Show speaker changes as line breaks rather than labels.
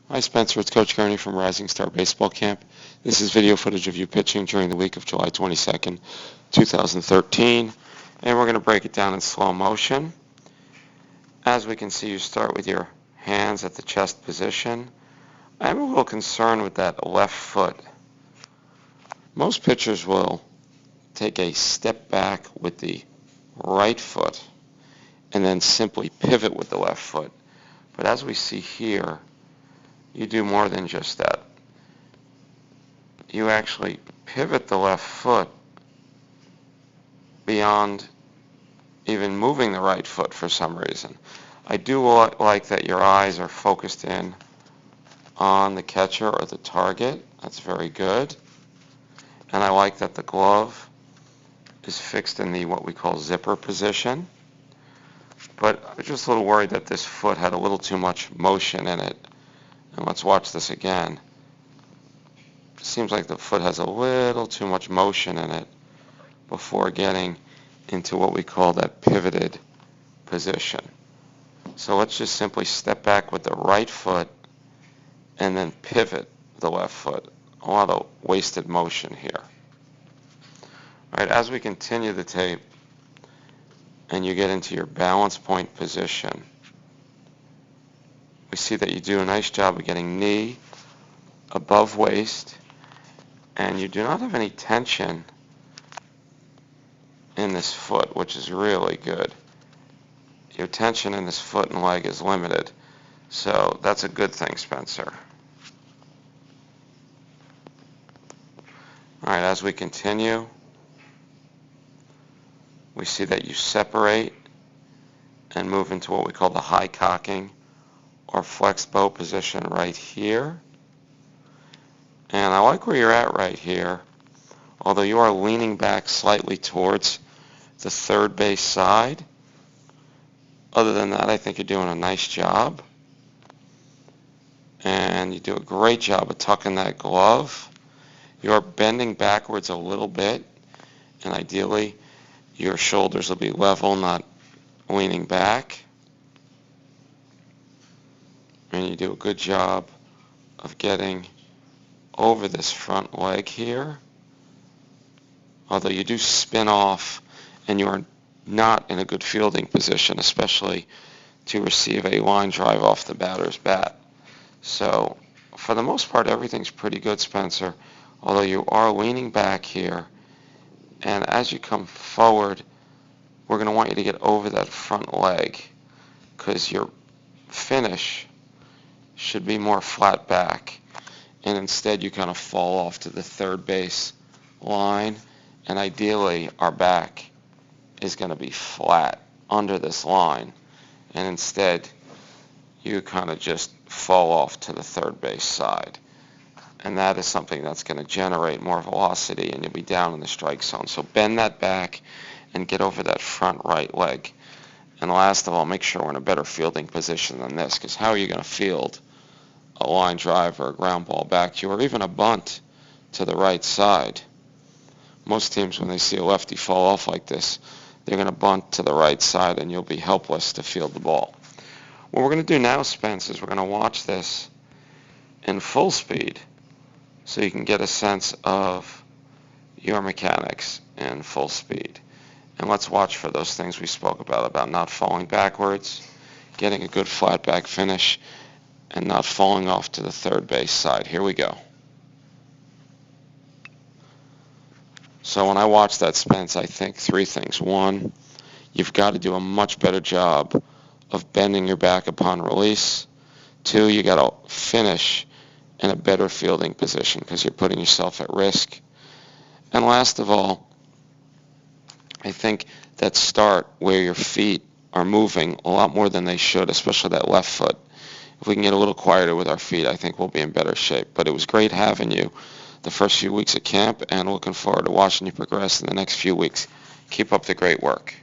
Hi Spencer, it's Coach Gurney from Rising Star Baseball Camp. This is video footage of you pitching during the week of July 22nd, 2013, and we're going to break it down in slow motion. As we can see, you start with your hands at the chest position. I'm a little concerned with that left foot. Most pitchers will take a step back with the right foot and then simply pivot with the left foot. But as we see here, you do more than just that. You actually pivot the left foot beyond even moving the right foot for some reason. I do like that your eyes are focused in on the catcher or the target. That's very good. And I like that the glove is fixed in the what we call zipper position. But I was just a little worried that this foot had a little too much motion in it. And let's watch this again. It seems like the foot has a little too much motion in it before getting into what we call that pivoted position. So let's just simply step back with the right foot and then pivot the left foot. A lot of wasted motion here. All right, as we continue the tape and you get into your balance point position, we see that you do a nice job of getting knee above waist, and you do not have any tension in this foot, which is really good. Your tension in this foot and leg is limited, so that's a good thing, Spencer. All right, as we continue, we see that you separate and move into what we call the high cocking or flex bow position right here. And I like where you're at right here, although you are leaning back slightly towards the third base side. Other than that, I think you're doing a nice job. And you do a great job of tucking that glove. You're bending backwards a little bit, and ideally your shoulders will be level, not leaning back. And you do a good job of getting over this front leg here. Although you do spin off and you are not in a good fielding position, especially to receive a line drive off the batter's bat. So for the most part, everything's pretty good, Spencer, although you are leaning back here. And as you come forward, we're going to want you to get over that front leg because your finish should be more flat back, and instead you kind of fall off to the third base line, and ideally our back is going to be flat under this line, and instead you kind of just fall off to the third base side, and that is something that's going to generate more velocity and you'll be down in the strike zone. So bend that back and get over that front right leg. And last of all, make sure we're in a better fielding position than this, because how are you going to field a line drive or a ground ball back to you, or even a bunt to the right side? Most teams, when they see a lefty fall off like this, they're going to bunt to the right side, and you'll be helpless to field the ball. What we're going to do now, Spence, is we're going to watch this in full speed so you can get a sense of your mechanics in full speed. And let's watch for those things we spoke about not falling backwards, getting a good flat back finish, and not falling off to the third base side. Here we go. So when I watch that, Spence, I think three things. One, you've got to do a much better job of bending your back upon release. Two, you got to finish in a better fielding position because you're putting yourself at risk. And last of all, I think that start where your feet are moving a lot more than they should, especially that left foot. If we can get a little quieter with our feet, I think we'll be in better shape. But it was great having you the first few weeks of camp, and looking forward to watching you progress in the next few weeks. Keep up the great work.